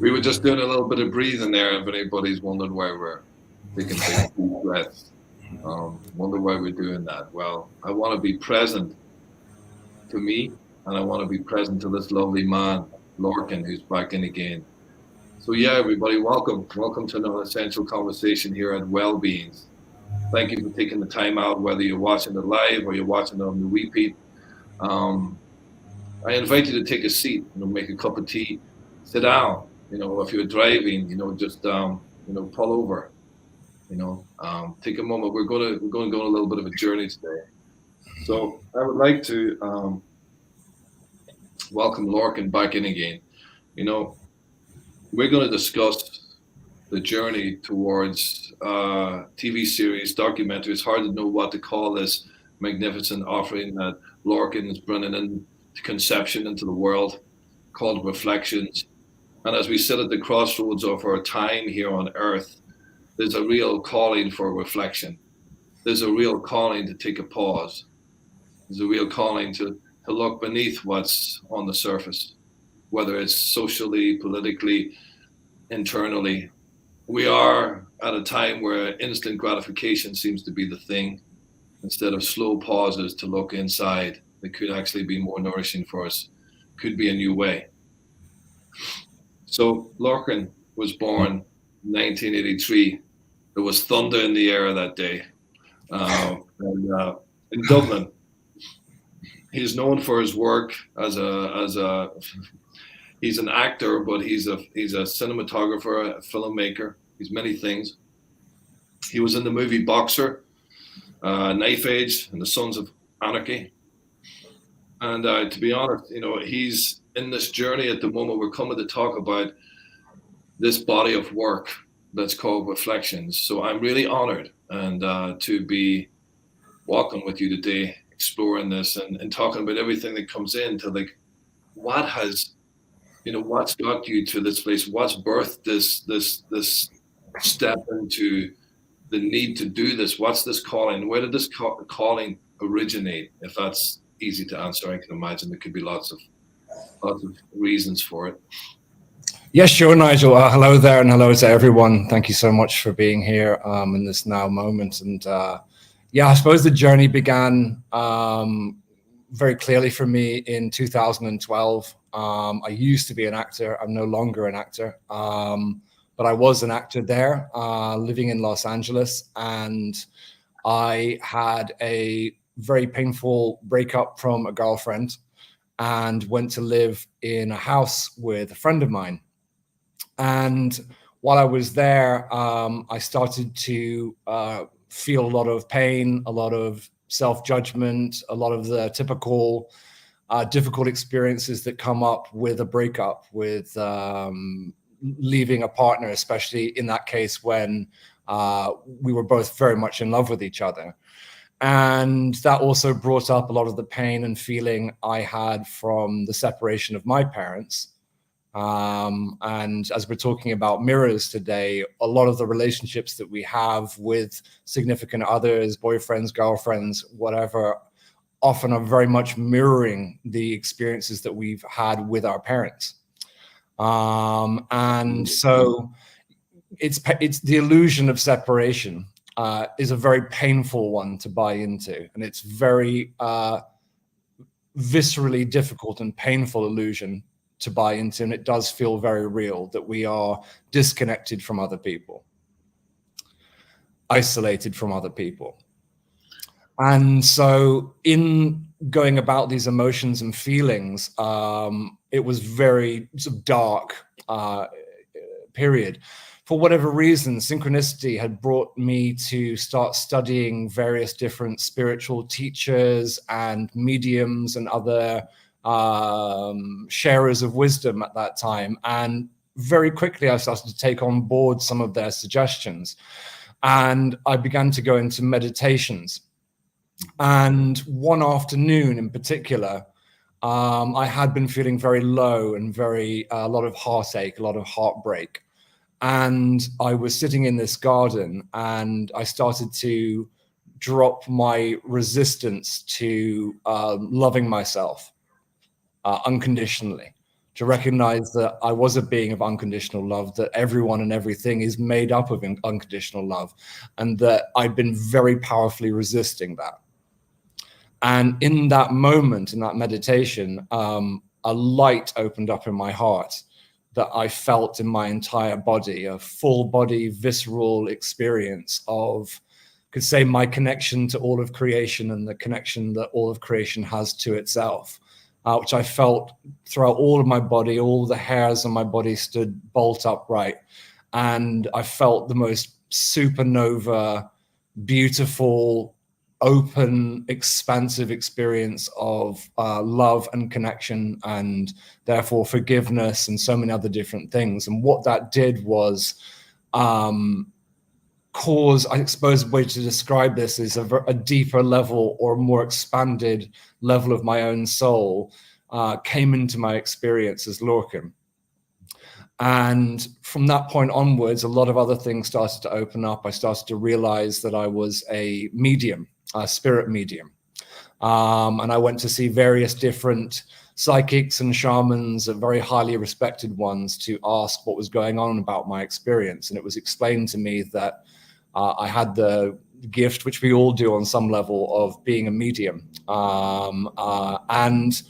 We were just doing a little bit of breathing there. If anybody's wondering why we're taking big deep breaths, wonder why we're doing that. Well, I want to be present to me, and I want to be present to this lovely man, Lorcan, who's back in again. So yeah, everybody, welcome. Welcome to another essential conversation here at Wellbeings. Thank you for taking the time out, whether you're watching it live or you're watching it on the repeat. I invite you to take a seat, make a cup of tea, sit down. If you're driving, just pull over. Take a moment. We're going to go on a little bit of a journey today. So I would like to welcome Lorcan back in again. We're going to discuss the journey towards TV series, documentary. It's hard to know what to call this magnificent offering that Lorcan is bringing into conception into the world, called Reflections. And as we sit at the crossroads of our time here on Earth, there's a real calling for reflection. There's a real calling to take a pause. There's a real calling to look beneath what's on the surface, whether it's socially, politically, internally. We are at a time where instant gratification seems to be the thing, instead of slow pauses to look inside that could actually be more nourishing for us, could be a new way. So Lorcan was born in 1983. There was thunder in the air that day in Dublin. He's known for his work as a he's an actor, but he's a cinematographer, a filmmaker. He's many things. He was in the movie Boxer, Knife Edge, and the Sons of Anarchy. And to be honest, he's in this journey at the moment. We're coming to talk about this body of work that's called Reflections. So I'm really honored and to be walking with you today, exploring this and talking about everything that comes into what's got you to this place, what's birthed this step into the need to do this, what's this calling, where did this calling originate? If that's easy to answer, I can imagine there could be lots of reasons for it. Yes, sure, Nigel. Hello there, and hello to everyone. Thank you so much for being here in this now moment. And I suppose the journey began very clearly for me in 2012. I used to be an actor. I'm no longer an actor, but I was an actor there, living in Los Angeles, and I had a very painful breakup from a girlfriend and went to live in a house with a friend of mine. And while I was there, I started to feel a lot of pain, a lot of self-judgment, a lot of the typical difficult experiences that come up with a breakup, with leaving a partner, especially in that case when we were both very much in love with each other. And that also brought up a lot of the pain and feeling I had from the separation of my parents. And as we're talking about mirrors today, a lot of the relationships that we have with significant others, boyfriends, girlfriends, whatever, often are very much mirroring the experiences that we've had with our parents. And so it's the illusion of separation is a very painful one to buy into, and it's very viscerally difficult and painful illusion to buy into, and it does feel very real that we are disconnected from other people, isolated from other people. And so in going about these emotions and feelings, it was very sort of dark period. For whatever reason, synchronicity had brought me to start studying various different spiritual teachers and mediums and other sharers of wisdom at that time. And very quickly, I started to take on board some of their suggestions. And I began to go into meditations. And one afternoon in particular, I had been feeling very low and a lot of heartache, a lot of heartbreak. And I was sitting in this garden and I started to drop my resistance to loving myself unconditionally, to recognize that I was a being of unconditional love, that everyone and everything is made up of unconditional love, and that I'd been very powerfully resisting that. And in that moment, in that meditation, a light opened up in my heart that I felt in my entire body, a full body, visceral experience of, could say, my connection to all of creation and the connection that all of creation has to itself, which I felt throughout all of my body. All the hairs on my body stood bolt upright. And I felt the most supernova, beautiful, open, expansive experience of love and connection, and therefore forgiveness and so many other different things. And what that did was cause, I suppose a way to describe this is a deeper level or a more expanded level of my own soul came into my experience as Lorcan. And from that point onwards, a lot of other things started to open up. I started to realize that I was a medium, a spirit medium. And I went to see various different psychics and shamans, very highly respected ones, to ask what was going on about my experience. And it was explained to me that I had the gift, which we all do on some level, of being a medium. And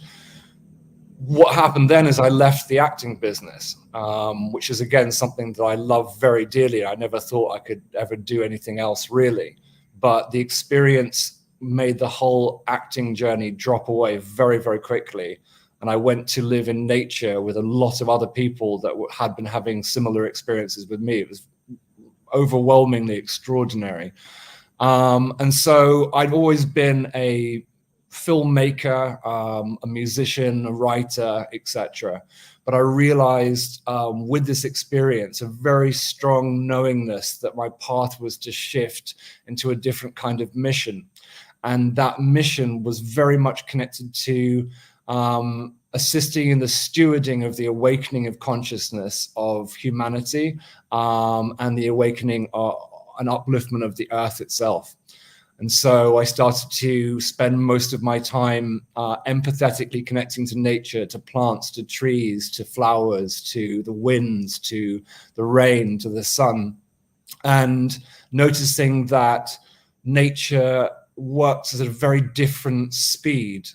what happened then is I left the acting business, which is, again, something that I love very dearly. I never thought I could ever do anything else, really. But the experience made the whole acting journey drop away very, very quickly. And I went to live in nature with a lot of other people that had been having similar experiences with me. It was overwhelmingly extraordinary. And so I'd always been a filmmaker, a musician, a writer, etc. But I realized with this experience a very strong knowingness that my path was to shift into a different kind of mission. And that mission was very much connected to assisting in the stewarding of the awakening of consciousness of humanity, and the awakening and upliftment of the earth itself. And so I started to spend most of my time empathetically connecting to nature, to plants, to trees, to flowers, to the winds, to the rain, to the sun, and noticing that nature works at a very different speed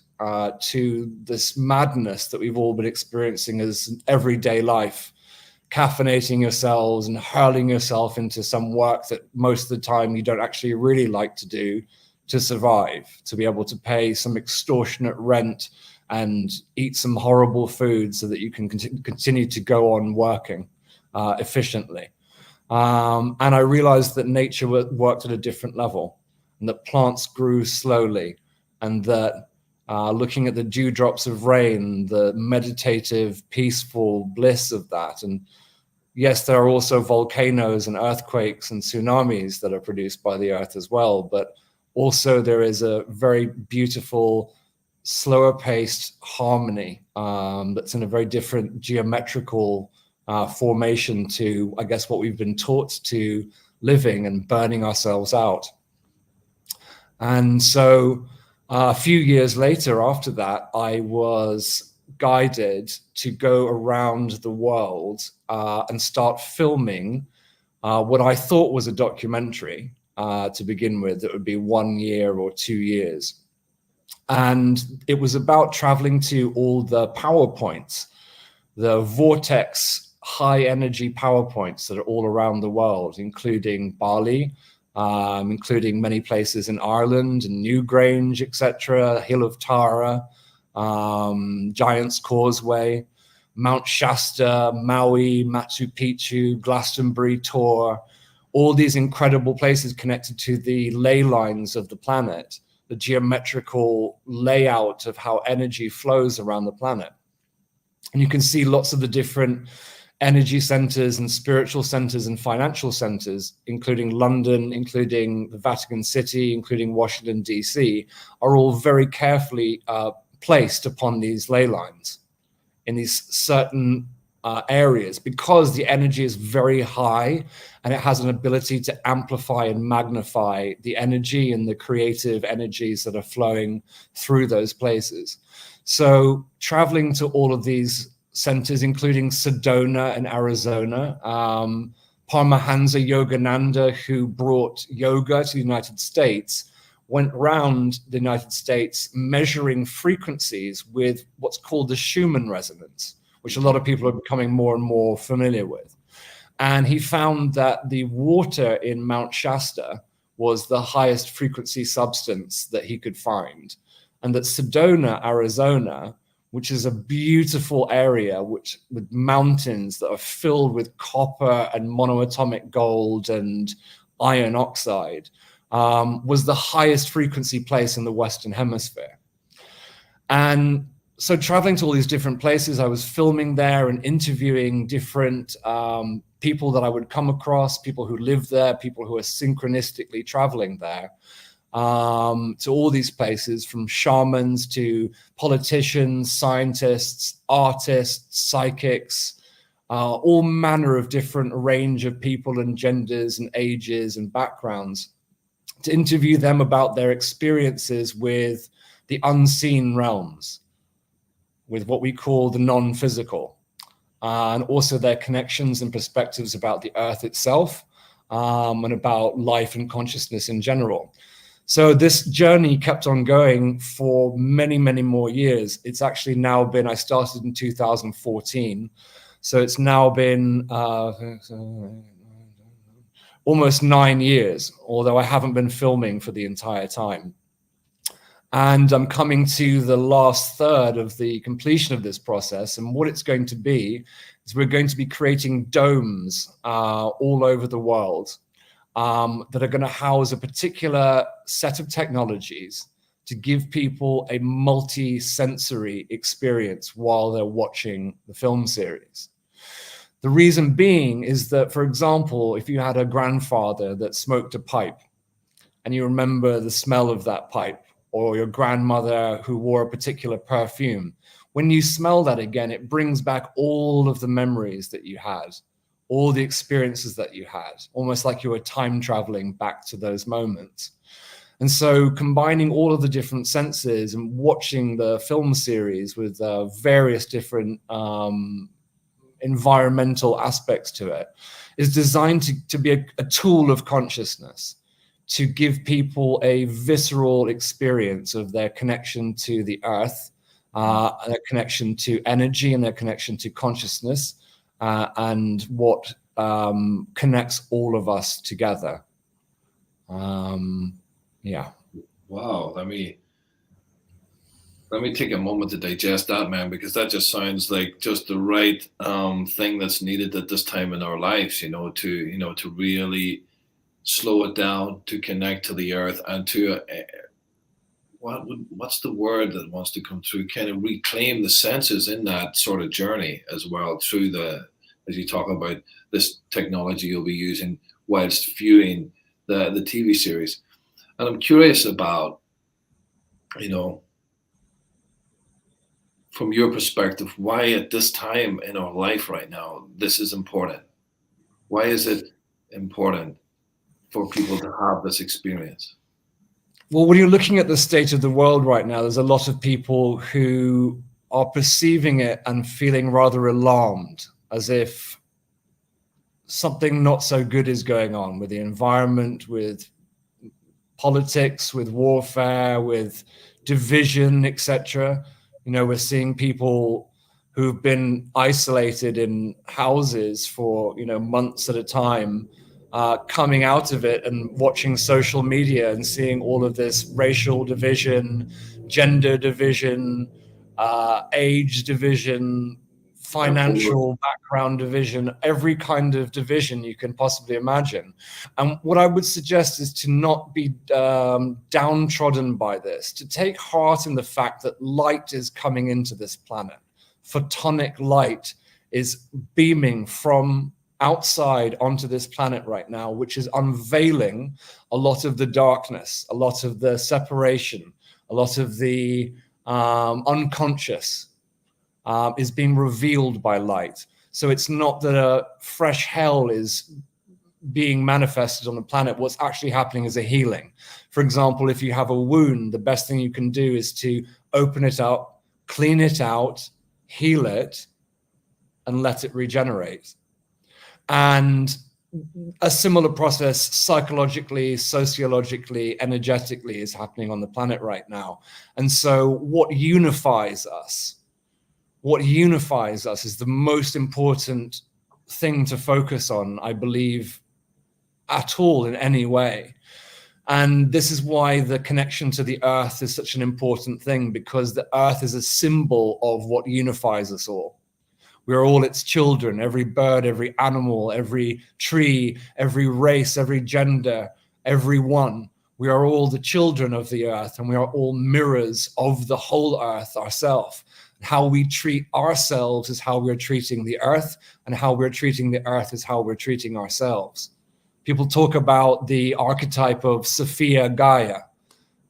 to this madness that we've all been experiencing as everyday life, caffeinating yourselves and hurling yourself into some work that most of the time you don't actually really like to do to survive, to be able to pay some extortionate rent and eat some horrible food so that you can continue to go on working efficiently. And I realized that nature worked at a different level, and that plants grew slowly, and that looking at the dewdrops of rain, the meditative, peaceful bliss of that. And yes, there are also volcanoes and earthquakes and tsunamis that are produced by the earth as well, but also there is a very beautiful, slower paced harmony that's in a very different geometrical formation to, I guess, what we've been taught to living and burning ourselves out. And so a few years later, after that, I was guided to go around the world and start filming what I thought was a documentary to begin with. That would be 1 year or 2 years. And it was about traveling to all the power points, the vortex high energy power points that are all around the world, including Bali, including many places in Ireland and Newgrange, etc., Hill of Tara, Giant's Causeway, Mount Shasta, Maui, Machu Picchu, Glastonbury, Tor, all these incredible places connected to the ley lines of the planet, the geometrical layout of how energy flows around the planet. And you can see lots of the different energy centers and spiritual centers and financial centers, including London, including the Vatican City, including Washington, D.C., are all very carefully placed upon these ley lines in these certain areas, because the energy is very high and it has an ability to amplify and magnify the energy and the creative energies that are flowing through those places. So traveling to all of these centers, including Sedona in Arizona. Paramahansa Yogananda, who brought yoga to the United States, went around the United States measuring frequencies with what's called the Schumann Resonance, which a lot of people are becoming more and more familiar with. And he found that the water in Mount Shasta was the highest frequency substance that he could find. And that Sedona, Arizona, which is a beautiful area with mountains that are filled with copper and monoatomic gold and iron oxide, was the highest frequency place in the Western Hemisphere. And so traveling to all these different places, I was filming there and interviewing different people that I would come across, people who live there, people who are synchronistically traveling there. To all these places, from shamans to politicians, scientists, artists, psychics, all manner of different range of people and genders and ages and backgrounds, to interview them about their experiences with the unseen realms, with what we call the non-physical, and also their connections and perspectives about the earth itself, and about life and consciousness in general. So this journey kept on going for many, many more years. It's actually now been, I started in 2014. So it's now been almost 9 years, although I haven't been filming for the entire time. And I'm coming to the last third of the completion of this process. And what it's going to be is we're going to be creating domes all over the world, that are going to house a particular set of technologies to give people a multi-sensory experience while they're watching the film series. The reason being is that, for example, if you had a grandfather that smoked a pipe and you remember the smell of that pipe, or your grandmother who wore a particular perfume, when you smell that again, it brings back all of the memories that you had, all the experiences that you had, almost like you were time traveling back to those moments. And so combining all of the different senses and watching the film series with various different environmental aspects to it is designed to be a tool of consciousness, to give people a visceral experience of their connection to the earth, their connection to energy and their connection to consciousness, and what connects all of us together. Yeah. Wow. Let me take a moment to digest that, man, because that just sounds like just the right thing that's needed at this time in our lives, to really slow it down, to connect to the earth, and to what's the word that wants to come through, kind of reclaim the senses in that sort of journey as well, through as you talk about this technology you'll be using whilst viewing the TV series. And I'm curious about, from your perspective, why at this time in our life right now, this is important. Why is it important for people to have this experience? Well, when you're looking at the state of the world right now, there's a lot of people who are perceiving it and feeling rather alarmed, as if something not so good is going on with the environment, with politics, with warfare, with division, etc. We're seeing people who've been isolated in houses for months at a time, coming out of it and watching social media and seeing all of this racial division, gender division, age division, financial background division, every kind of division you can possibly imagine. And what I would suggest is to not be downtrodden by this, to take heart in the fact that light is coming into this planet. Photonic light is beaming from outside onto this planet right now, which is unveiling a lot of the darkness, a lot of the separation, a lot of the unconscious is being revealed by light. So it's not that a fresh hell is being manifested on the planet. What's actually happening is a healing. For example, if you have a wound, the best thing you can do is to open it up, clean it out, heal it, and let it regenerate. And a similar process psychologically, sociologically, energetically is happening on the planet right now. And so what unifies us is the most important thing to focus on, I believe, at all in any way. And this is why the connection to the earth is such an important thing, because the earth is a symbol of what unifies us all. We are all its children, every bird, every animal, every tree, every race, every gender, everyone. We are all the children of the earth, and we are all mirrors of the whole earth ourselves. How we treat ourselves is how we're treating the earth, and how we're treating the earth is how we're treating ourselves. People talk about the archetype of Sophia Gaia,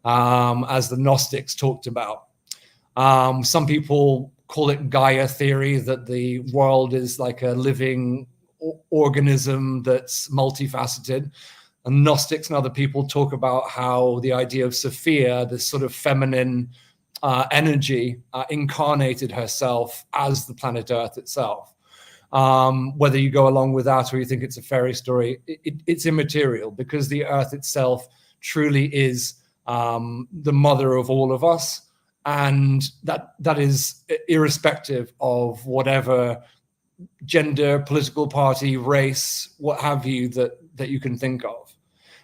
as the Gnostics talked about. Some people call it Gaia theory, that the world is like a living organism that's multifaceted. And Gnostics and other people talk about how the idea of Sophia, this sort of feminine energy, incarnated herself as the planet Earth itself. Whether you go along with that or you think it's a fairy story, it's immaterial, because the Earth itself truly is the mother of all of us. And that is irrespective of whatever gender, political party, race, what have you, that you can think of.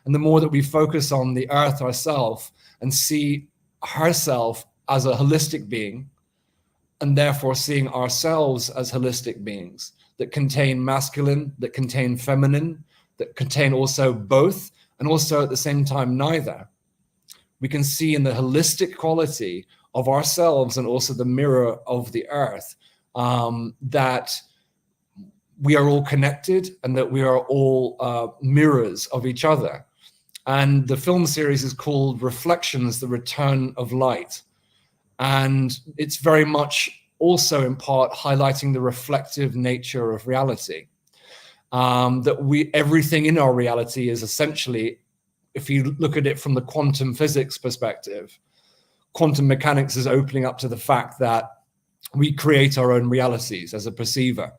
And the more that we focus on the earth herself and see herself as a holistic being, and therefore seeing ourselves as holistic beings that contain masculine, that contain feminine, that contain also both, and also at the same time neither, we can see in the holistic quality of ourselves and also the mirror of the earth, that we are all connected and that we are all mirrors of each other. And the film series is called Reflections, The Return of Light. And it's very much also in part highlighting the reflective nature of reality. That everything in our reality is essentially, if you look at it from the quantum physics perspective, quantum mechanics is opening up to the fact that we create our own realities as a perceiver.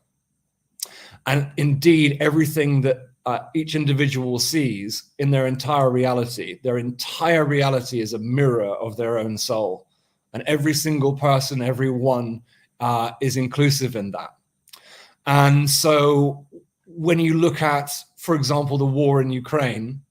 And indeed, everything that each individual sees in their entire reality is a mirror of their own soul. And every single person, every one, is inclusive in that. And so when you look at, for example, the war in Ukraine,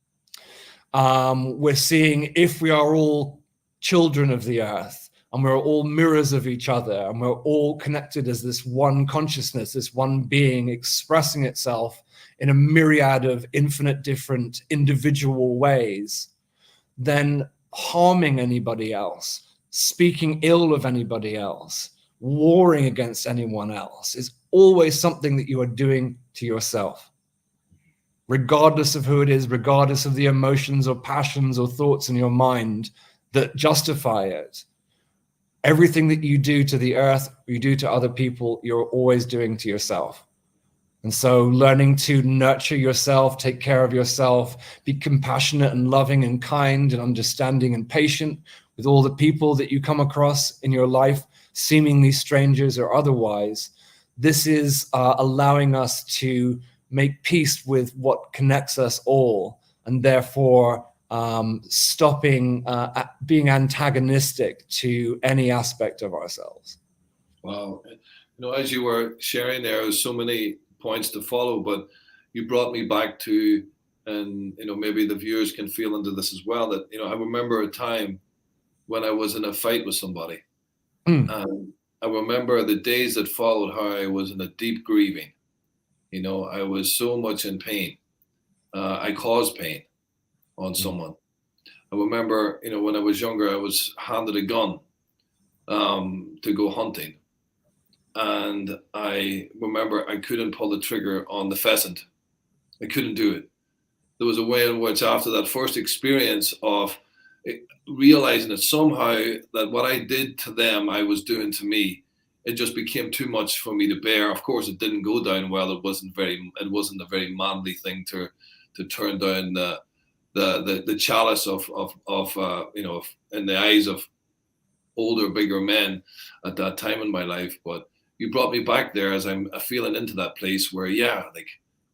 we're seeing, if we are all children of the earth, and we're all mirrors of each other, and we're all connected as this one consciousness, this one being expressing itself in a myriad of infinite different individual ways, then harming anybody else, speaking ill of anybody else, warring against anyone else is always something that you are doing to yourself. Regardless of who it is, regardless of the emotions or passions or thoughts in your mind that justify it, everything that you do to the earth, you do to other people, you're always doing to yourself. And so learning to nurture yourself, take care of yourself, be compassionate and loving and kind and understanding and patient with all the people that you come across in your life, seemingly strangers or otherwise, this is allowing us to make peace with what connects us all, and therefore stopping being antagonistic to any aspect of ourselves. Wow. As you were sharing there's so many points to follow, but you brought me back to, and maybe the viewers can feel into this as well, that I remember a time when I was in a fight with somebody, and I remember the days that followed, how I was in a deep grieving. I was so much in pain. I caused pain on someone. I remember, when I was younger, I was handed a gun to go hunting. And I remember I couldn't pull the trigger on the pheasant. I couldn't do it. There was a way in which, after that first experience of realizing that somehow that what I did to them, I was doing to me, it just became too much for me to bear. Of course, it didn't go down well. It wasn't a very manly thing to turn down the chalice of in the eyes of older, bigger men at that time in my life. But you brought me back there as I'm feeling into that place where, yeah, like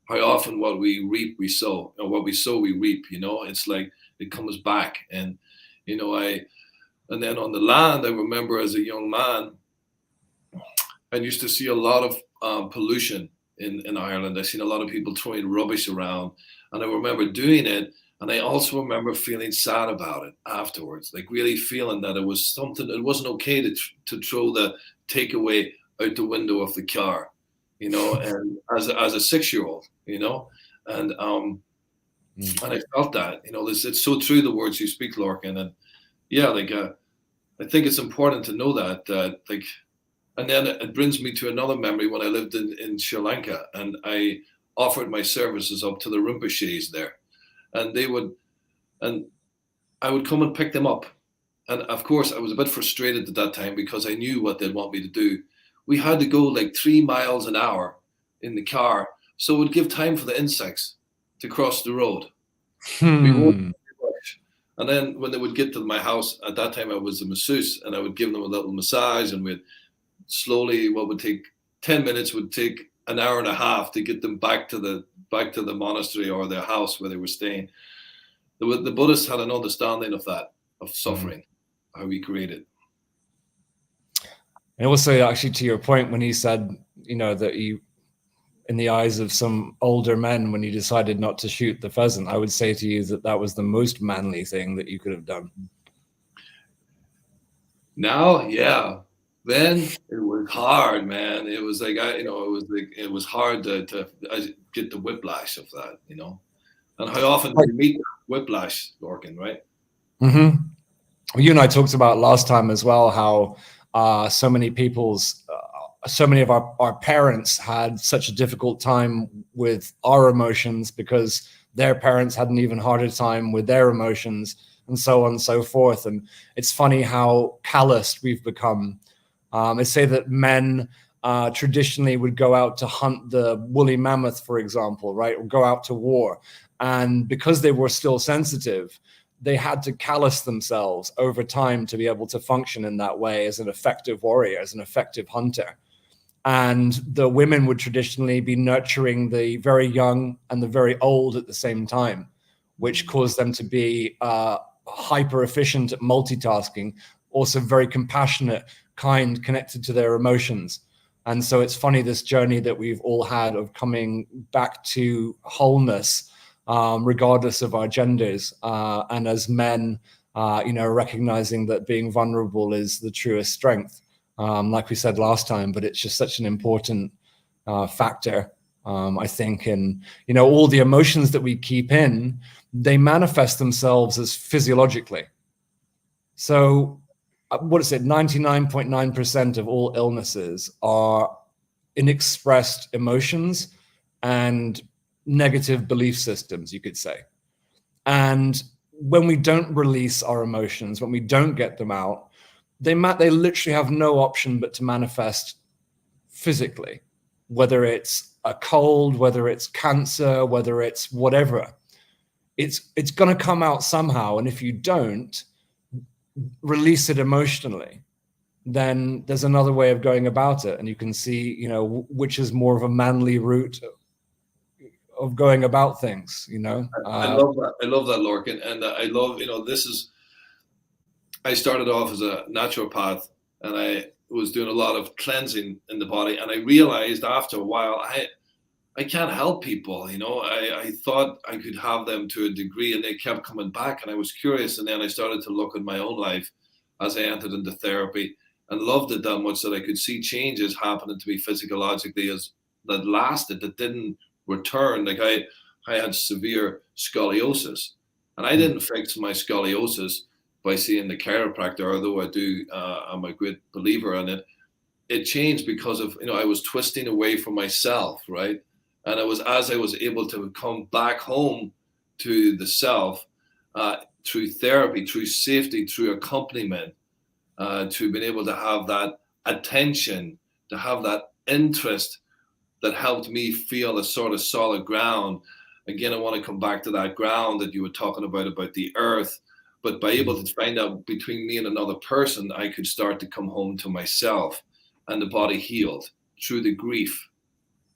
how often what we reap, we sow, or what we sow, we reap, you know, it's like it comes back. And, you know, and then on the land, I remember as a young man, I used to see a lot of pollution in Ireland. I seen a lot of people throwing rubbish around, and I remember doing it. And I also remember feeling sad about it afterwards, like really feeling that it was something, it wasn't okay to throw the takeaway out the window of the car, you know, and as a 6-year-old, you know, and I felt that, you know, it's so true, the words you speak, Lorcan. And yeah, like I think it's important to know that like, and then it brings me to another memory when I lived in Sri Lanka, and I offered my services up to the Rinpoches there, and I would come and pick them up. And of course, I was a bit frustrated at that time because I knew what they'd want me to do. We had to go like 3 miles an hour in the car, so it would give time for the insects to cross the road. We won't rush. And then when they would get to my house, at that time I was a masseuse, and I would give them a little massage, and we'd slowly, what would take 10 minutes would take an hour and a half to get them back to the monastery or their house where they were staying. The Buddhists had an understanding of that, of suffering, how we create it. And also, actually, to your point, when you said, you know, that you, in the eyes of some older men, when you decided not to shoot the pheasant, I would say to you that that was the most manly thing that you could have done. Now, yeah. Then it was hard, man. It was like, it was hard to get the whiplash of that, you know. And how often do you meet whiplash, Lorcan, right? Mm-hmm. You and I talked about last time as well how so many of our parents had such a difficult time with our emotions because their parents had an even harder time with their emotions, and so on and so forth. And it's funny how calloused we've become. They say that men traditionally would go out to hunt the woolly mammoth, for example, right, or go out to war. And because they were still sensitive, they had to callous themselves over time to be able to function in that way as an effective warrior, as an effective hunter. And the women would traditionally be nurturing the very young and the very old at the same time, which caused them to be hyper efficient at multitasking, also very compassionate, kind, connected to their emotions. And so it's funny, this journey that we've all had of coming back to wholeness, regardless of our genders, and as men, recognizing that being vulnerable is the truest strength, like we said last time. But it's just such an important factor, I think. And all the emotions that we keep in, they manifest themselves as physiologically. So what is it? 99.9% of all illnesses are inexpressed emotions and negative belief systems, you could say. And when we don't release our emotions, when we don't get them out, they literally have no option but to manifest physically, whether it's a cold, whether it's cancer, whether it's whatever. It's going to come out somehow. And if you don't release it emotionally, then there's another way of going about it. And you can see, which is more of a manly route of going about things, I love that, Lorcan. And I love, I started off as a naturopath, and I was doing a lot of cleansing in the body. And I realized after a while, I can't help people, I thought I could have them to a degree, and they kept coming back, and I was curious. And then I started to look at my own life as I entered into therapy, and loved it that much that I could see changes happening to me physiologically that lasted, that didn't return. Like I had severe scoliosis, and I didn't fix my scoliosis by seeing the chiropractor, although I do, I'm a great believer in it. It changed because of, I was twisting away from myself, right? And it was as I was able to come back home to the self, through therapy, through safety, through accompaniment, to being able to have that attention, to have that interest that helped me feel a sort of solid ground. Again, I want to come back to that ground that you were talking about the earth. But by able to find out between me and another person, I could start to come home to myself, and the body healed. through the grief,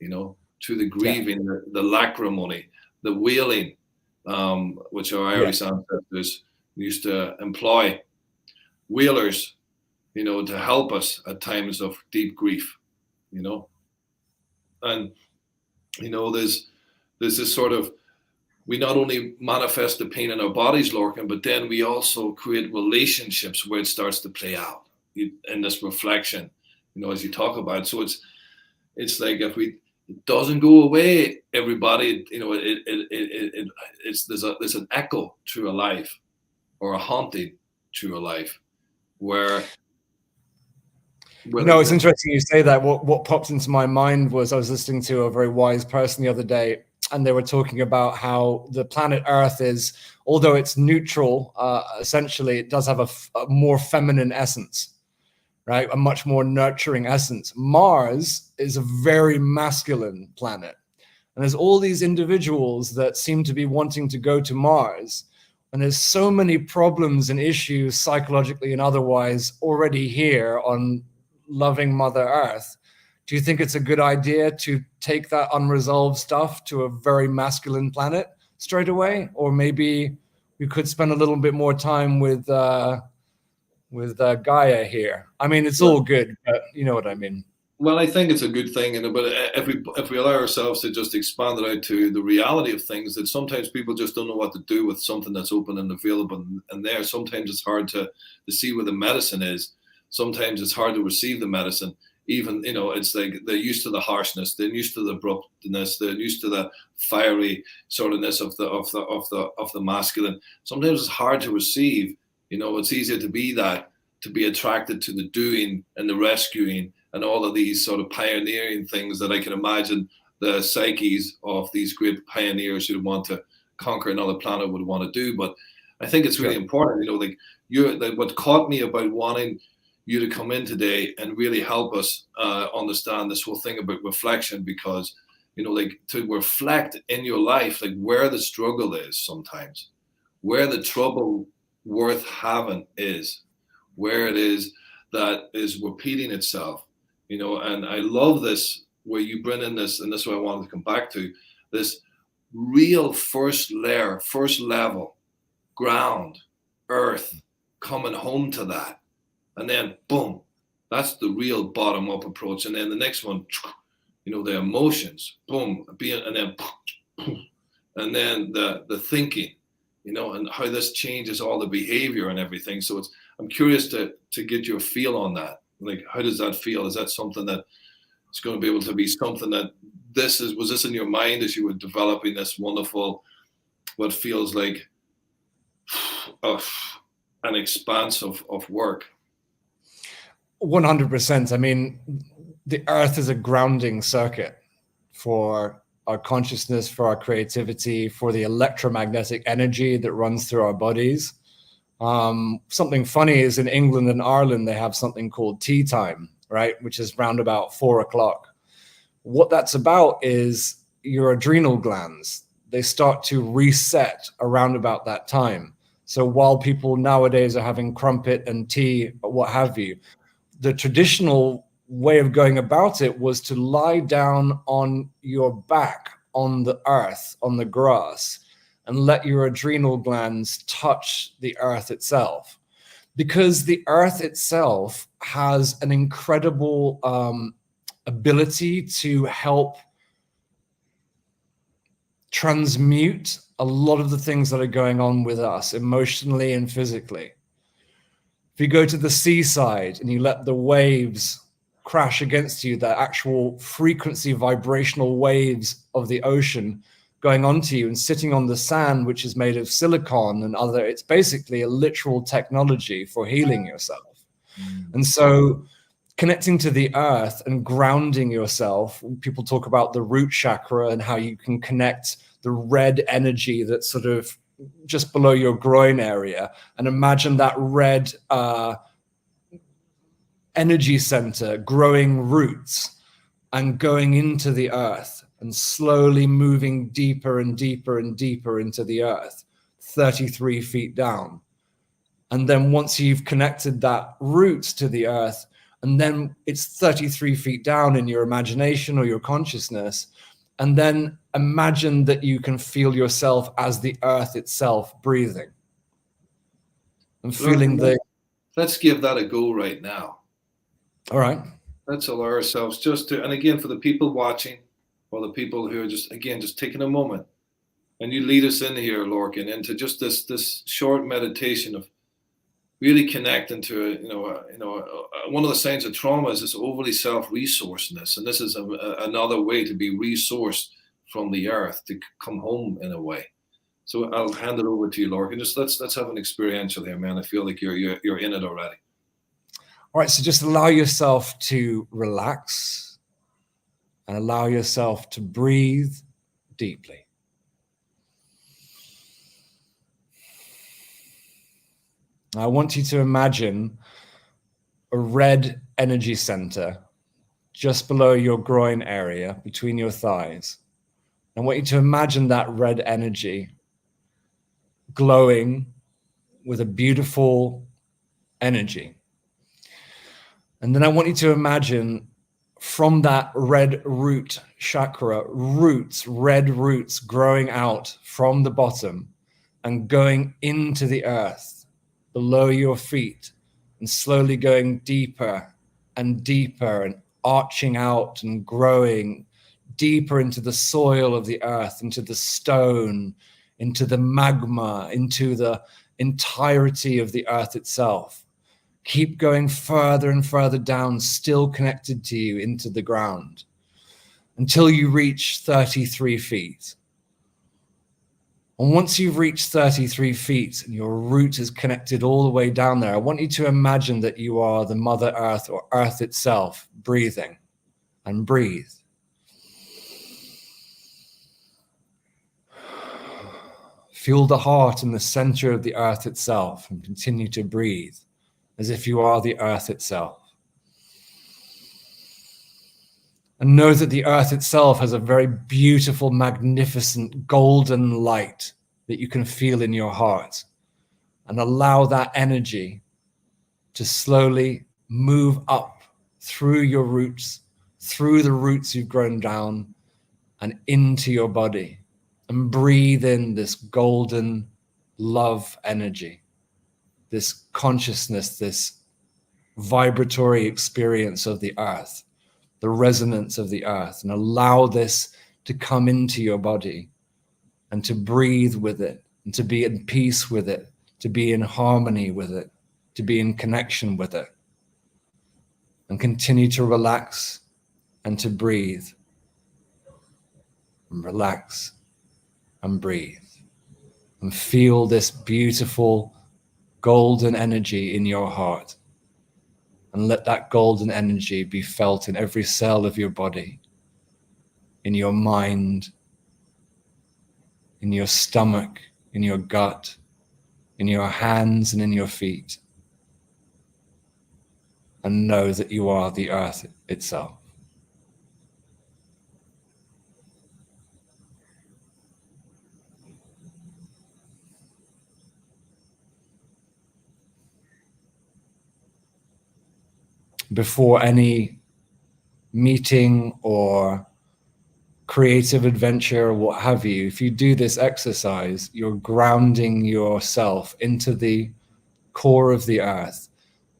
through the grieving, the lacrimony, the wailing, which our Irish ancestors used to employ, wailers, to help us at times of deep grief, and there's this sort of, we not only manifest the pain in our bodies, Lorcan, but then we also create relationships where it starts to play out in this reflection, as you talk about. So it's like, if it doesn't go away, everybody, there's an echo through a life, or a haunting through a life, where it's interesting you say that. What popped into my mind was, I was listening to a very wise person the other day, and they were talking about how the planet Earth is, although it's neutral, essentially, it does have a more feminine essence, right? A much more nurturing essence. Mars is a very masculine planet. And there's all these individuals that seem to be wanting to go to Mars. And there's so many problems and issues psychologically and otherwise already here on loving Mother Earth. Do you think it's a good idea to take that unresolved stuff to a very masculine planet straight away? Or maybe we could spend a little bit more time with Gaia here. I mean, it's all good, but you know what I mean. Well, I think it's a good thing, but if we allow ourselves to just expand it out to the reality of things, that sometimes people just don't know what to do with something that's open and available and there. Sometimes it's hard to see where the medicine is. Sometimes it's hard to receive the medicine. Even, it's like they're used to the harshness, they're used to the abruptness, they're used to the fiery sortness of the masculine. Sometimes it's hard to receive. It's easier to be attracted to the doing and the rescuing and all of these sort of pioneering things that I can imagine the psyches of these great pioneers who want to conquer another planet would want to do. But I think it's really important. What caught me about wanting you to come in today and really help us understand this whole thing about reflection, because to reflect in your life, like where the struggle is sometimes, where the trouble worth having is, where it is that is repeating itself, and I love this where you bring in this, and this is what I wanted to come back to, this real first layer, first level, ground, earth, coming home to that. And then, boom, that's the real bottom-up approach. And then the next one, the emotions, boom, and then the thinking, and how this changes all the behavior and everything. So I'm curious to get your feel on that. Like, how does that feel? Is that something that is going to be able to be something that was this in your mind as you were developing this wonderful, what feels like an expanse of work? 100%. I mean, the earth is a grounding circuit for our consciousness, for our creativity, for the electromagnetic energy that runs through our bodies. Something funny is, in England and Ireland, they have something called tea time, right? Which is round about 4 o'clock. What that's about is your adrenal glands. They start to reset around about that time. So while people nowadays are having crumpet and tea, what have you, the traditional way of going about it was to lie down on your back on the earth, on the grass, and let your adrenal glands touch the earth itself. Because the earth itself has an incredible ability to help transmute a lot of the things that are going on with us emotionally and physically. If you go to the seaside and you let the waves crash against you, the actual frequency vibrational waves of the ocean going onto you, and sitting on the sand, which is made of silicon and other, it's basically a literal technology for healing yourself. And so connecting to the earth and grounding yourself, people talk about the root chakra and how you can connect the red energy that's sort of just below your groin area, and imagine that red energy center growing roots and going into the earth and slowly moving deeper and deeper and deeper into the earth, 33 feet down. And then once you've connected that root to the earth, And then it's 33 feet down in your imagination or your consciousness. And then imagine that you can feel yourself as the earth itself breathing. And feeling the... Let's give that a go right now. All right. Let's allow ourselves just to, and again, for the people watching, or the people who are just taking a moment, and you lead us in here, Lorcan, into just this short meditation of really connecting to one of the signs of trauma is this overly self-resourcedness, and this is another way to be resourced from the earth, to come home in a way. So I'll hand it over to you, Lorcan. Just let's have an experiential here, man. I feel like you're in it already. All right, so just allow yourself to relax and allow yourself to breathe deeply. I want you to imagine a red energy center just below your groin area, between your thighs. I want you to imagine that red energy glowing with a beautiful energy. And then I want you to imagine from that red root chakra, red roots growing out from the bottom and going into the earth below your feet, and slowly going deeper and deeper and arching out and growing deeper into the soil of the earth, into the stone, into the magma, into the entirety of the earth itself. Keep going further and further down, still connected to you, into the ground, until you reach 33 feet. And once you've reached 33 feet and your root is connected all the way down there, I want you to imagine that you are the Mother Earth, or Earth itself, breathing. And breathe. Feel the heart in the center of the earth itself, and continue to breathe as if you are the earth itself. And know that the earth itself has a very beautiful, magnificent golden light that you can feel in your heart. And allow that energy to slowly move up through your roots, through the roots you've grown down, and into your body. And breathe in this golden love energy, this consciousness, this vibratory experience of the earth, the resonance of the earth, and allow this to come into your body and to breathe with it, and to be in peace with it, to be in harmony with it, to be in connection with it. And continue to relax and to breathe. And relax and breathe. And feel this beautiful golden energy in your heart. And let that golden energy be felt in every cell of your body, in your mind, in your stomach, in your gut, in your hands and in your feet. And know that you are the earth itself. Before any meeting or creative adventure or what have you, if you do this exercise, you're grounding yourself into the core of the earth,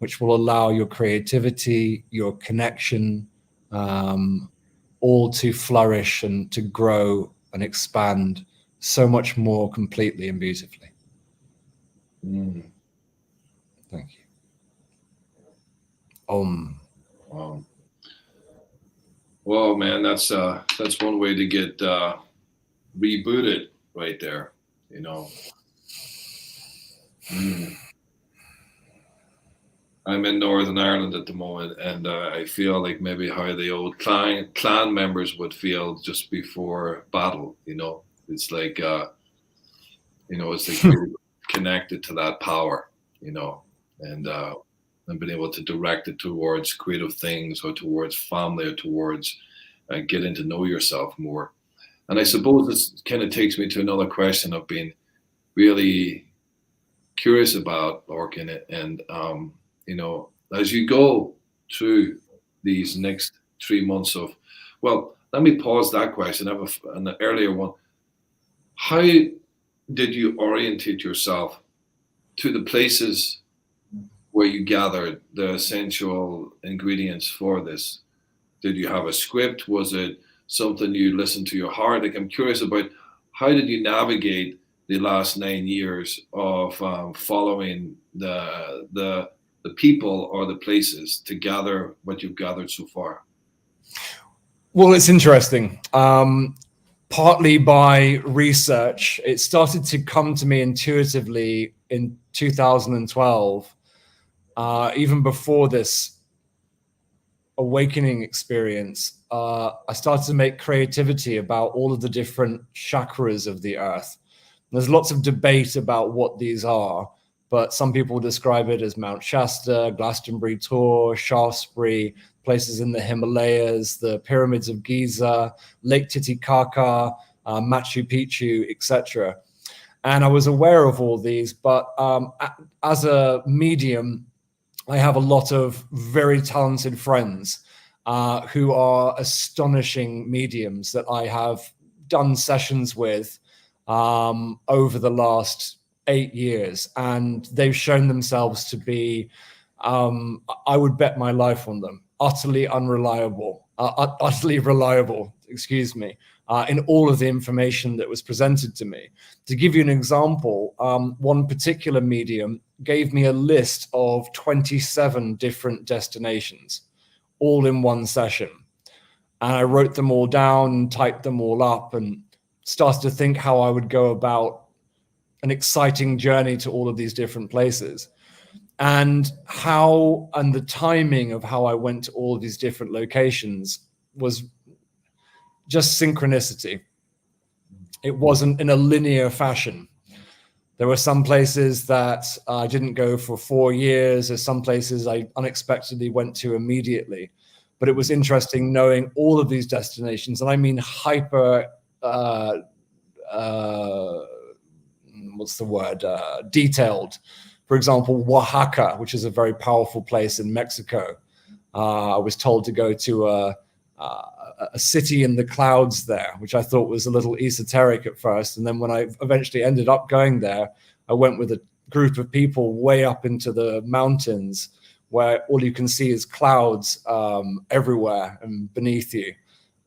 which will allow your creativity, your connection, all to flourish and to grow and expand so much more completely and beautifully. Thank you. Wow. Well, man, that's one way to get rebooted right there, you know. I'm in Northern Ireland at the moment, and I feel like maybe how the old clan members would feel just before battle, you know. It's like, it's like really connected to that power, you know, and being able to direct it towards creative things, or towards family, or towards getting to know yourself more. And I suppose this kind of takes me to another question I've been really curious about, Lorcan, and as you go through these next 3 months of, well, let me pause that question. I have an earlier one. How did you orientate yourself to the places where you gathered the essential ingredients for this? Did you have a script? Was it something you listened to your heart? Like, I'm curious about how did you navigate the last 9 years of following the people or the places to gather what you've gathered so far? Well, it's interesting. Partly by research, it started to come to me intuitively in 2012. Even before this awakening experience, I started to make creativity about all of the different chakras of the earth. There's lots of debate about what these are, but some people describe it as Mount Shasta, Glastonbury Tor, Shaftesbury, places in the Himalayas, the pyramids of Giza, Lake Titicaca, Machu Picchu, etc. And I was aware of all these, but as a medium, I have a lot of very talented friends who are astonishing mediums that I have done sessions with over the last 8 years, and they've shown themselves to be, I would bet my life on them, utterly reliable, excuse me, in all of the information that was presented to me. To give you an example, one particular medium gave me a list of 27 different destinations, all in one session. And I wrote them all down, typed them all up, and started to think how I would go about an exciting journey to all of these different places. And the timing of how I went to all of these different locations was just synchronicity. It wasn't in a linear fashion. There were some places that I didn't go for 4 years. There's some places I unexpectedly went to immediately. But it was interesting knowing all of these destinations, and I mean hyper, detailed. For example, Oaxaca, which is a very powerful place in Mexico. I was told to go to a city in the clouds there, which I thought was a little esoteric at first. And then when I eventually ended up going there, I went with a group of people way up into the mountains where all you can see is clouds everywhere and beneath you.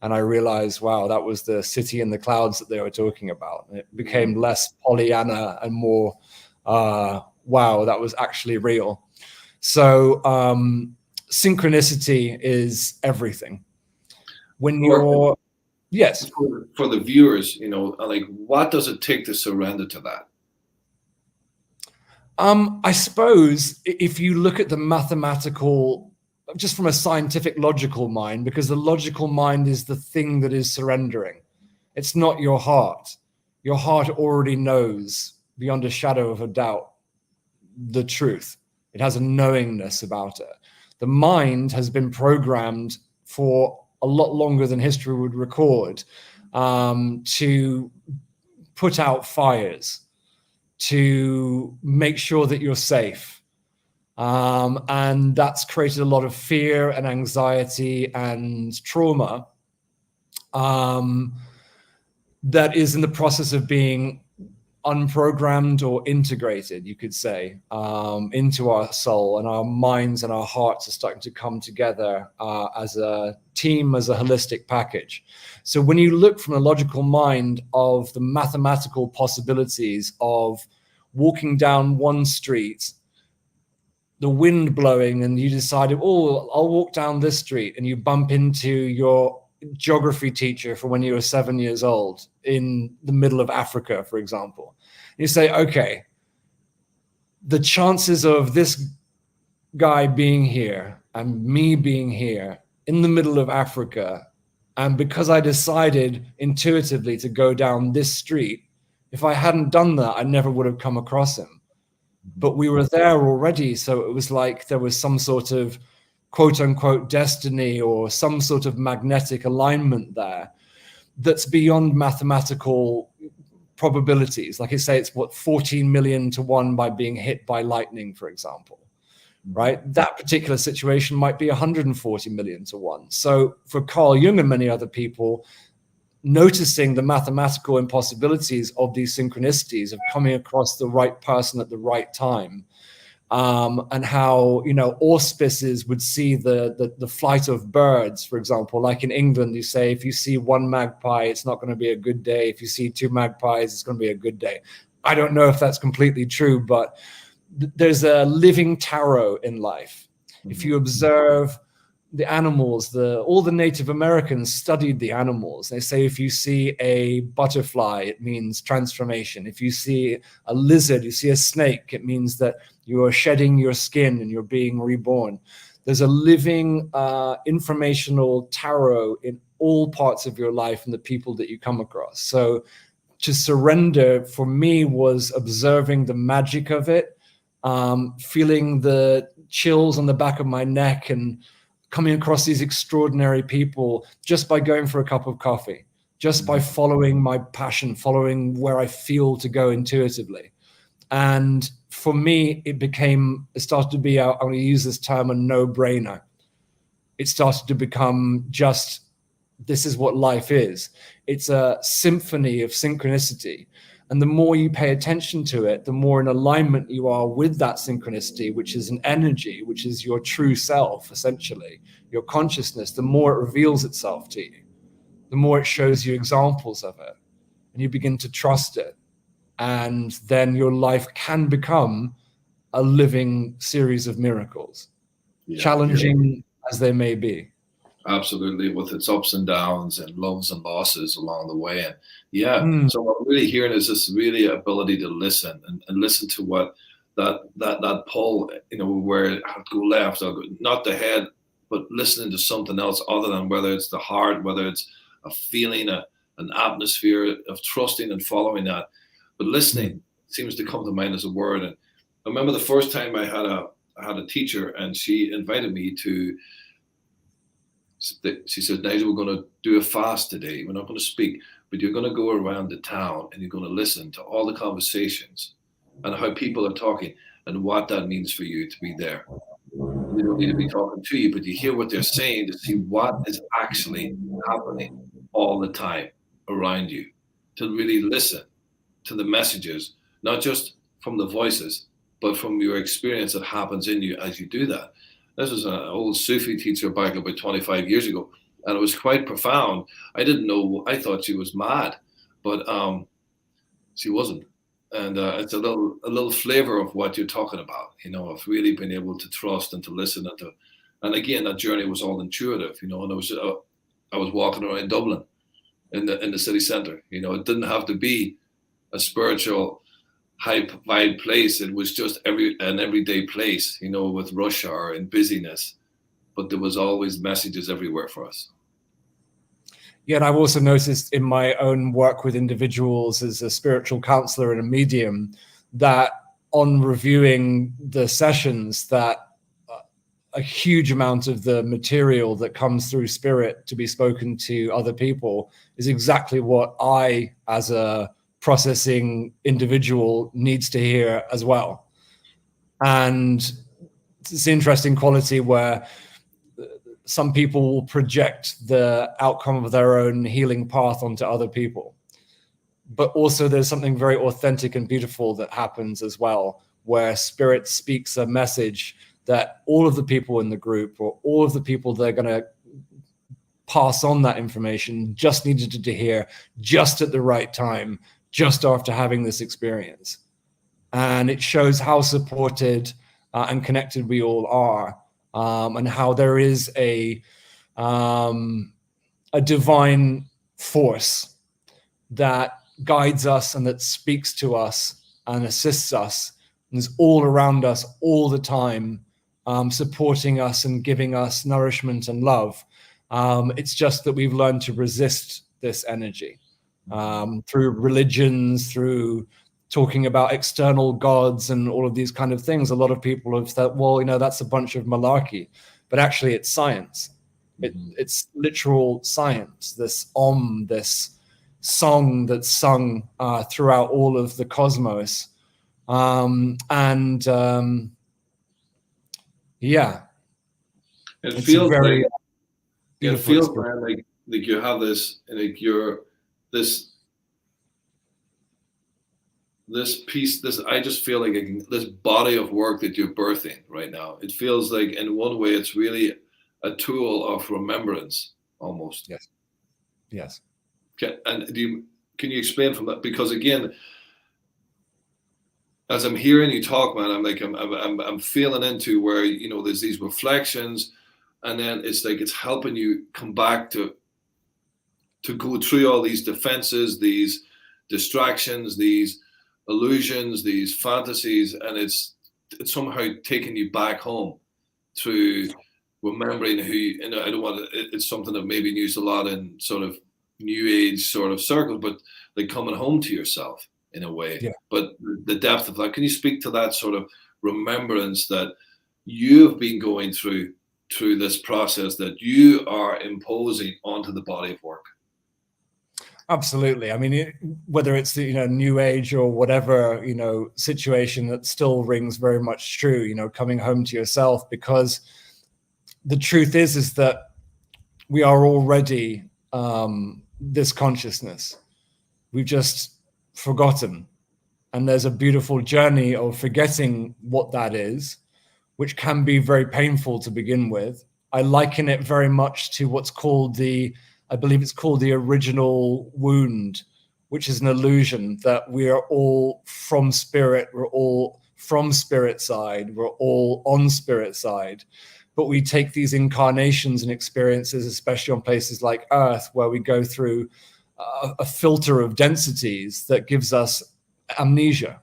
And I realized, wow, that was the city in the clouds that they were talking about. And it became less Pollyanna and more, wow, that was actually real. So synchronicity is everything. When you're, yes. For the viewers, like, what does it take to surrender to that? I suppose if you look at the mathematical, just from a scientific logical mind, because the logical mind is the thing that is surrendering. It's not your heart. Your heart already knows beyond a shadow of a doubt the truth. It has a knowingness about it. The mind has been programmed for a lot longer than history would record to put out fires, to make sure that you're safe. And that's created a lot of fear and anxiety and trauma that is in the process of being unprogrammed or integrated, you could say, into our soul, and our minds and our hearts are starting to come together as a team, as a holistic package. So when you look from a logical mind of the mathematical possibilities of walking down one street, the wind blowing, and you decided, oh, I'll walk down this street, and you bump into your geography teacher from when you were 7 years old in the middle of Africa, for example. You say, okay, the chances of this guy being here and me being here in the middle of Africa, and because I decided intuitively to go down this street, if I hadn't done that, I never would have come across him. But we were there already, so it was like there was some sort of quote unquote destiny or some sort of magnetic alignment there that's beyond mathematical probabilities. Like I say, it's 14 million to 1 by being hit by lightning, for example. right? That particular situation might be 140 million to one. So for Carl Jung and many other people, noticing the mathematical impossibilities of these synchronicities, of coming across the right person at the right time, and how, you know, auspices would see the flight of birds, for example. Like in England, you say, if you see one magpie, it's not going to be a good day. If you see two magpies, it's going to be a good day. I don't know if that's completely true, but there's a living tarot in life. If you observe the animals, all the Native Americans studied the animals. They say if you see a butterfly, it means transformation. If you see a lizard, you see a snake, it means that you are shedding your skin and you're being reborn. There's a living informational tarot in all parts of your life and the people that you come across. So to surrender for me was observing the magic of it, feeling the chills on the back of my neck and coming across these extraordinary people just by going for a cup of coffee, just by following my passion, following where I feel to go intuitively. And for me, it started to be, I'm going to use this term, a no-brainer. It started to become just, this is what life is. It's a symphony of synchronicity. And the more you pay attention to it, the more in alignment you are with that synchronicity, which is an energy, which is your true self, essentially, your consciousness, the more it reveals itself to you, the more it shows you examples of it, and you begin to trust it. And then your life can become a living series of miracles, challenging as they may be. Absolutely, with its ups and downs and loves and losses along the way. And so what I'm really hearing is this really ability to listen and listen to what that pull, you know, where it have to go left or go, not the head, but listening to something else other than whether it's the heart, whether it's a feeling, an atmosphere of trusting and following that. But listening seems to come to mind as a word. And I remember the first time I had a teacher, and she invited me to. She said, Nigel, we're going to do a fast today. We're not going to speak, but you're going to go around the town and you're going to listen to all the conversations and how people are talking and what that means for you to be there. They don't need to be talking to you, but you hear what they're saying to see what is actually happening all the time around you, to really listen to the messages, not just from the voices, but from your experience that happens in you as you do that. This was an old Sufi teacher back about 25 years ago, and it was quite profound. I didn't know, I thought she was mad, but she wasn't. And it's a little flavor of what you're talking about, you know, of really being able to trust and to listen and again, that journey was all intuitive, you know, and I was walking around Dublin in the city centre, you know, it didn't have to be a spiritual high vibe place. It was just an everyday place, you know, with rush hour and busyness, but there was always messages everywhere for us. Yeah, and I've also noticed in my own work with individuals as a spiritual counselor and a medium that on reviewing the sessions that a huge amount of the material that comes through spirit to be spoken to other people is exactly what I, as a processing individual, needs to hear as well. And it's an interesting quality where some people will project the outcome of their own healing path onto other people. But also there's something very authentic and beautiful that happens as well, where spirit speaks a message that all of the people in the group or all of the people that are going to pass on that information just needed to hear just at the right time, just after having this experience. And it shows how supported and connected we all are, and how there is a divine force that guides us and that speaks to us and assists us and is all around us all the time, supporting us and giving us nourishment and love. It's just that we've learned to resist this energy through religions, through talking about external gods and all of these kind of things. A lot of people have thought, well, you know, that's a bunch of malarkey, but actually it's science. It's literal science, this this song that's sung throughout all of the cosmos. Yeah. It It's a feels very like beautiful experience. man, like you have this, like you're this piece, this, I just feel like this body of work that you're birthing right now. It feels like in one way it's really a tool of remembrance almost. Yes. Yes. And can you explain from that? Because again, as I'm hearing you talk, man, I'm like I'm feeling into where, you know, there's these reflections, and then it's like it's helping you come back to go through all these defenses, these distractions, these illusions, these fantasies, and it's somehow taking you back home to remembering who you know. I don't want to, it's something that maybe used a lot in sort of new age sort of circles, but like coming home to yourself in a way. Yeah. But the depth of that, can you speak to that sort of remembrance that you've been going through this process that you are imposing onto the body of work? Absolutely. I mean, whether it's the, you know, new age or whatever, you know, situation, that still rings very much true, you know, coming home to yourself, because the truth is that we are already this consciousness. We've just forgotten. And there's a beautiful journey of forgetting what that is, which can be very painful to begin with. I liken it very much to what's called I believe it's called the original wound, which is an illusion that we are all from spirit, we're all from spirit side, we're all on spirit side. But we take these incarnations and experiences, especially on places like Earth, where we go through a filter of densities that gives us amnesia.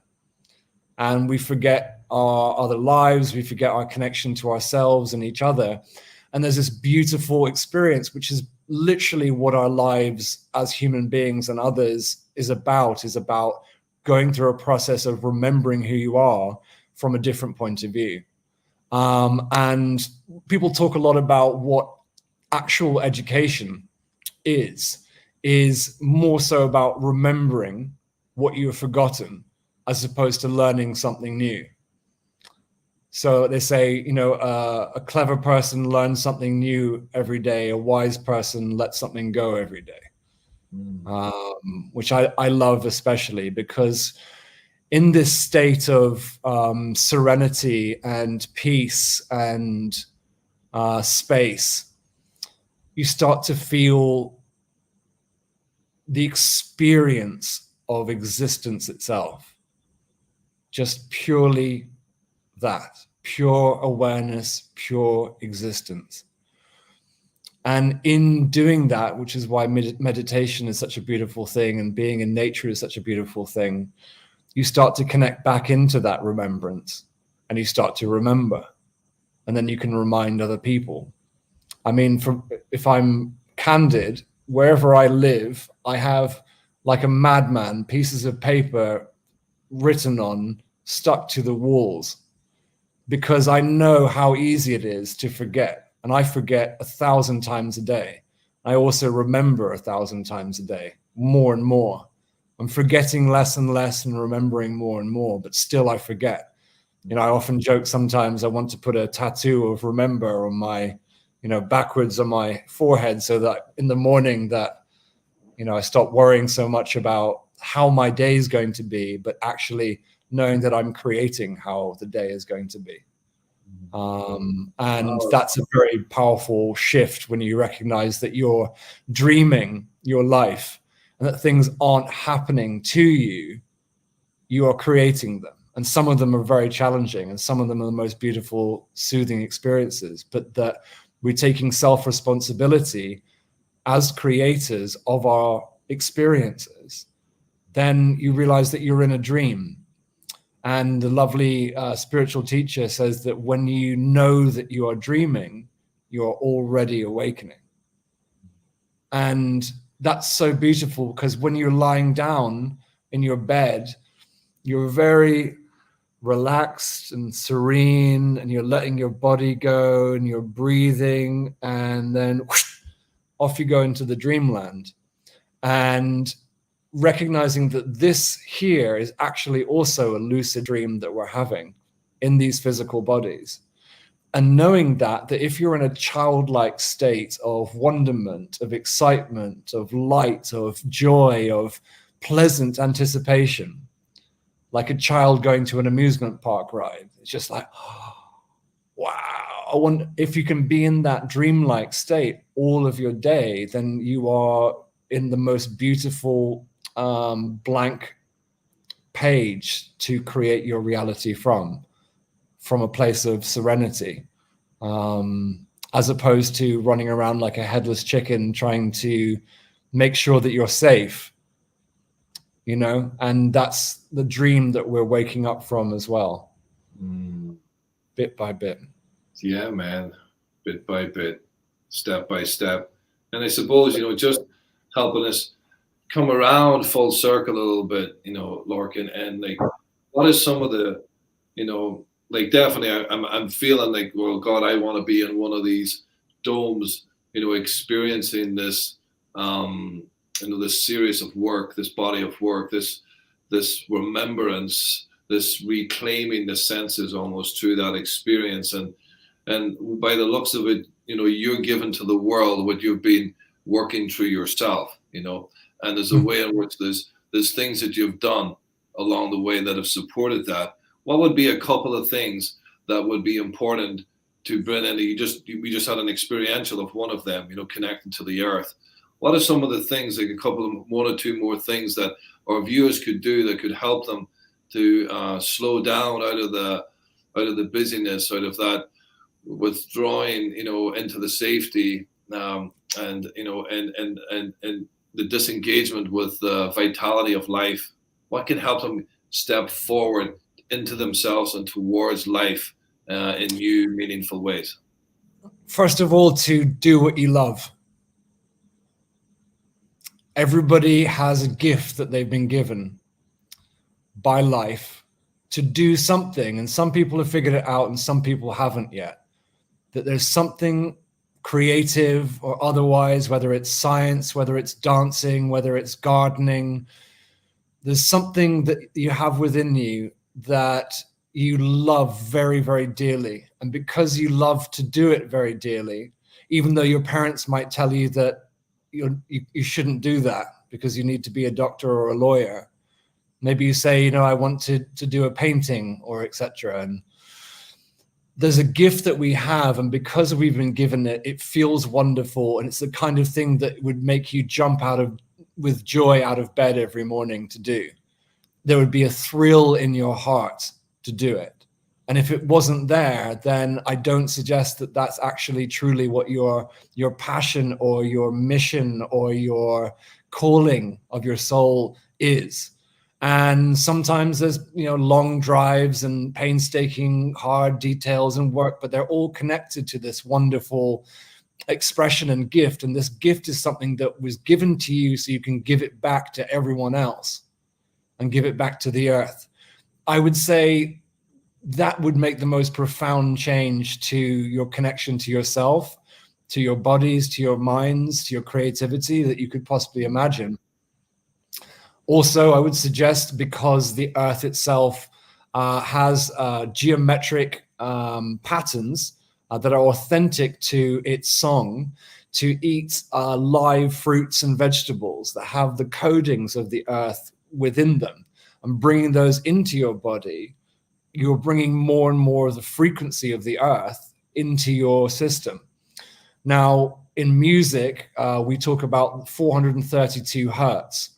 And we forget our other lives, we forget our connection to ourselves and each other. And there's this beautiful experience, which is literally what our lives as human beings and others is about going through a process of remembering who you are from a different point of view. And people talk a lot about what actual education is more so about remembering what you have forgotten as opposed to learning something new. So they say, you know, a clever person learns something new every day. A wise person lets something go every day, which I love especially, because in this state of serenity and peace and space, you start to feel the experience of existence itself, just purely that, pure awareness, pure existence. And in doing that, which is why meditation is such a beautiful thing and being in nature is such a beautiful thing, you start to connect back into that remembrance and you start to remember. And then you can remind other people. I mean, if I'm candid, wherever I live, I have, like a madman, pieces of paper written on, stuck to the walls, because I know how easy it is to forget. And I forget 1,000 times a day. I also remember 1,000 times a day, more and more. I'm forgetting less and less and remembering more and more, but still I forget. You know, I often joke sometimes I want to put a tattoo of remember on my, you know, backwards on my forehead, so that in the morning that, you know, I stop worrying so much about how my day is going to be, but actually knowing that I'm creating how the day is going to be. And that's a very powerful shift when you recognize that you're dreaming your life and that things aren't happening to you, you are creating them. And some of them are very challenging and some of them are the most beautiful, soothing experiences, but that we're taking self-responsibility as creators of our experiences. Then you realize that you're in a dream. And the lovely spiritual teacher says that when you know that you are dreaming, you are already awakening. And that's so beautiful, because when you're lying down in your bed, you're very relaxed and serene, and you're letting your body go and you're breathing, and then whoosh, off you go into the dreamland. And recognizing that this here is actually also a lucid dream that we're having in these physical bodies. And knowing that if you're in a childlike state of wonderment, of excitement, of light, of joy, of pleasant anticipation, like a child going to an amusement park ride, it's just like, oh, wow. I wonder if you can be in that dreamlike state all of your day, then you are in the most beautiful blank page to create your reality from a place of serenity, as opposed to running around like a headless chicken trying to make sure that you're safe, you know. And that's the dream that we're waking up from as well, bit by bit. Yeah, man, bit by bit, step by step. And I suppose, you know, just helping us come around full circle a little bit, you know, Lorcan, and like, what is some of the, you know, like definitely I'm feeling like, well, God, I want to be in one of these domes, you know, experiencing this, you know, this series of work, this body of work, this remembrance, this reclaiming the senses almost through that experience. And by the looks of it, you know, you're given to the world what you've been working through yourself, you know, and there's a way in which there's things that you've done along the way that have supported that. What would be a couple of things that would be important to bring in? We just had an experiential of one of them, you know, connecting to the earth. What are some of the things, like a couple of one or two more things that our viewers could do that could help them to slow down out of the busyness, out of that withdrawing, you know, into the safety, and you know, and the disengagement with the vitality of life? What can help them step forward into themselves and towards life in new, meaningful ways? First of all, to do what you love. Everybody has a gift that they've been given by life to do something, and some people have figured it out and some people haven't yet. That there's something creative or otherwise, whether it's science, whether it's dancing, whether it's gardening, there's something that you have within you that you love very, very dearly. And because you love to do it very dearly, even though your parents might tell you that you shouldn't do that because you need to be a doctor or a lawyer, maybe you say, you know, I want to do a painting or etc. And there's a gift that we have, and because we've been given it, it feels wonderful, and it's the kind of thing that would make you jump with joy out of bed every morning to do. There would be a thrill in your heart to do it. And if it wasn't there, then I don't suggest that that's actually truly what your passion or your mission or your calling of your soul is. And sometimes there's, you know, long drives and painstaking, hard details and work, but they're all connected to this wonderful expression and gift. And this gift is something that was given to you so you can give it back to everyone else and give it back to the earth. I would say that would make the most profound change to your connection to yourself, to your bodies, to your minds, to your creativity that you could possibly imagine. Also, I would suggest, because the earth itself has geometric patterns that are authentic to its song, to eat live fruits and vegetables that have the codings of the earth within them, and bringing those into your body, you're bringing more and more of the frequency of the earth into your system. Now, in music, we talk about 432 hertz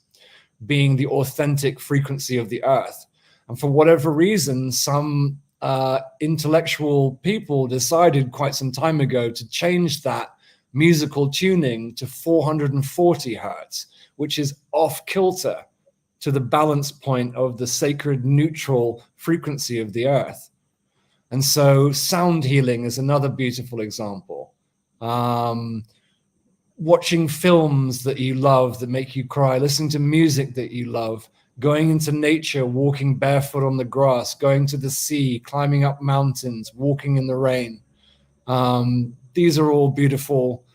being the authentic frequency of the earth. And for whatever reason, some intellectual people decided quite some time ago to change that musical tuning to 440 hertz, which is off kilter to the balance point of the sacred neutral frequency of the earth. And so sound healing is another beautiful example. Watching films that you love that make you cry, listening to music that you love, going into nature, walking barefoot on the grass, going to the sea, climbing up mountains, walking in the rain. These are all beautiful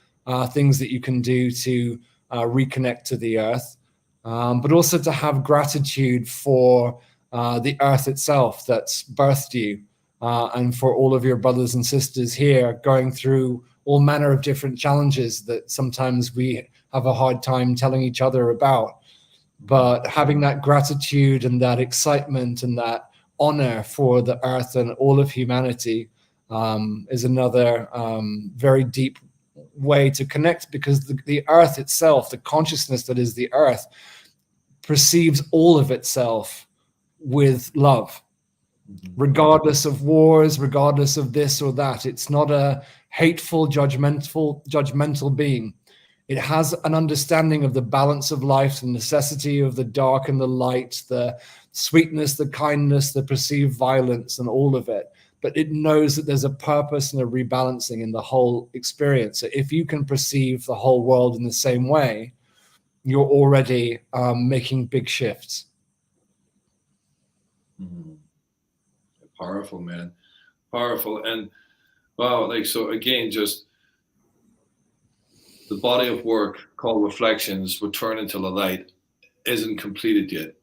things that you can do to reconnect to the earth, but also to have gratitude for the earth itself that's birthed you, and for all of your brothers and sisters here going through all manner of different challenges that sometimes we have a hard time telling each other about. But having that gratitude and that excitement and that honor for the earth and all of humanity is another very deep way to connect, because the earth itself, the consciousness that is the earth, perceives all of itself with love, regardless of wars, regardless of this or that. It's not a hateful, judgmental being. It has an understanding of the balance of life, the necessity of the dark and the light, the sweetness, the kindness, the perceived violence, and all of it. But it knows that there's a purpose and a rebalancing in the whole experience. So if you can perceive the whole world in the same way, you're already making big shifts. Powerful, man. Powerful. And wow, like, so again, just the body of work called Reflections, Return into the Light, isn't completed yet.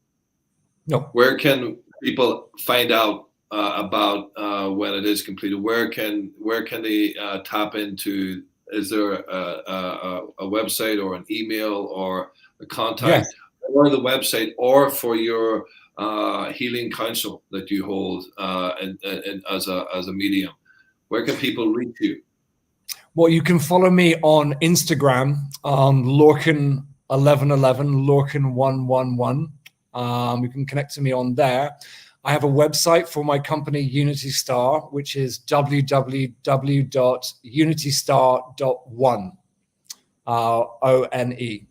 No. Where can people find out about when it is completed? Where can they tap into? Is there a website or an email or a contact, Yes, or the website, or for your healing council that you hold and as a medium? Where can people reach you? well, you can follow me on Instagram, Lorcan 1111, Lorcan 111. You can connect to me on there. I have a website for my company, Unity Star, which is www.unitystar.one, O-N-E.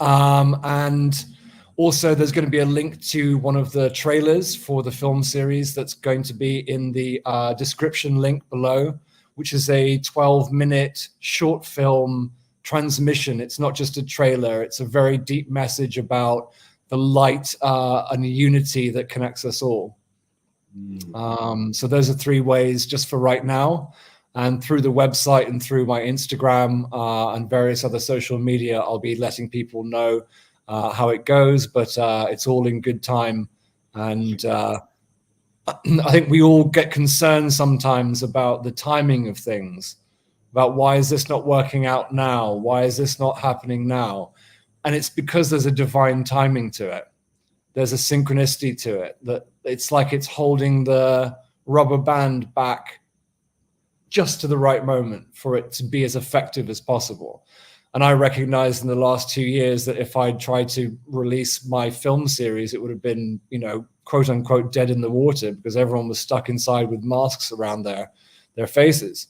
And also, there's going to be a link to one of the trailers for the film series that's going to be in the description link below, which is a 12-minute short film transmission. It's not just a trailer. It's a very deep message about the light and unity that connects us all. So those are 3 ways just for right now. And through the website and through my Instagram and various other social media, I'll be letting people know how it goes, but it's all in good time. And I think we all get concerned sometimes about the timing of things, about why is this not working out now? Why is this not happening now? And it's because there's a divine timing to it. There's a synchronicity to it, that it's like it's holding the rubber band back just to the right moment for it to be as effective as possible. And I recognized in the last 2 years that if I'd tried to release my film series, it would have been, quote unquote, dead in the water, because everyone was stuck inside with masks around their faces.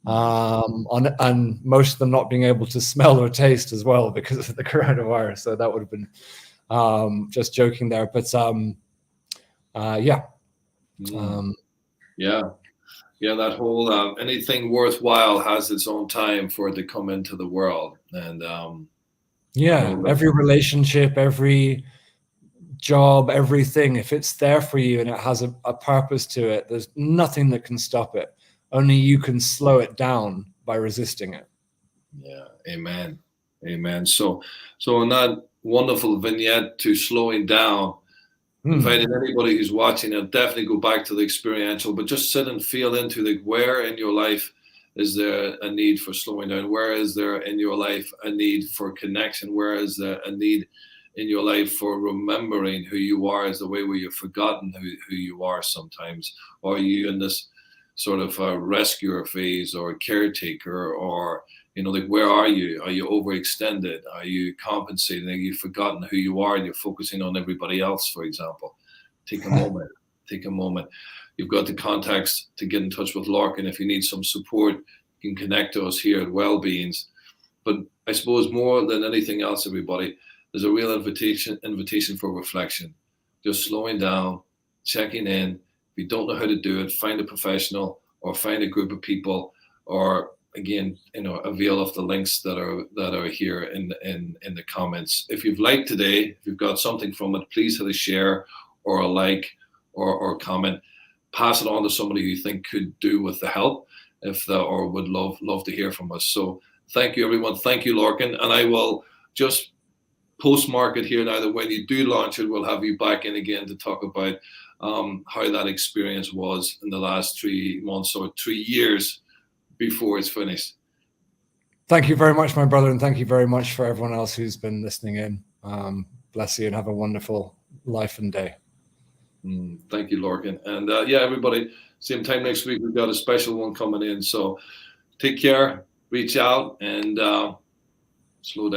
And most of them not being able to smell or taste as well because of the coronavirus. So that would have been just joking there. But yeah. Yeah, that whole anything worthwhile has its own time for it to come into the world. And every relationship, every job, everything, if it's there for you and it has a purpose to it, there's nothing that can stop it. Only you can slow it down by resisting it. Yeah, amen. So in that wonderful vignette to slowing down, inviting anybody who's watching, I'll definitely go back to the experiential, but just sit and feel into where in your life is there a need for slowing down? Where is there in your life a need for connection? Where is there a need in your life for remembering who you are, as the way where you've forgotten who you are sometimes? Or are you in this sort of rescuer phase or caretaker, or where are you? Are you overextended? Are you compensating? Have you forgotten who you are and you're focusing on everybody else, for example? Take a moment. You've got the contacts to get in touch with Lorcan. If you need some support, you can connect to us here at Wellbeings. But I suppose more than anything else, everybody, there's a real invitation for reflection. Just slowing down, checking in. If you don't know how to do it, find a professional or find a group of people, or again, avail of the links that are here in the comments. If you've liked today, if you've got something from it, please hit a share or a like or comment. Pass it on to somebody who you think could do with the help, or would love to hear from us. So thank you, everyone. Thank you, Lorcan. And I will just postmark it here now that when you do launch it, we'll have you back in again to talk about how that experience was in the last 3 months or 3 years before it's finished. Thank you very much, my brother, and thank you very much for everyone else who's been listening in. Bless you and have a wonderful life and day. Thank you, Lorcan. And yeah, everybody, same time next week, we've got a special one coming in. So take care, reach out, and slow down.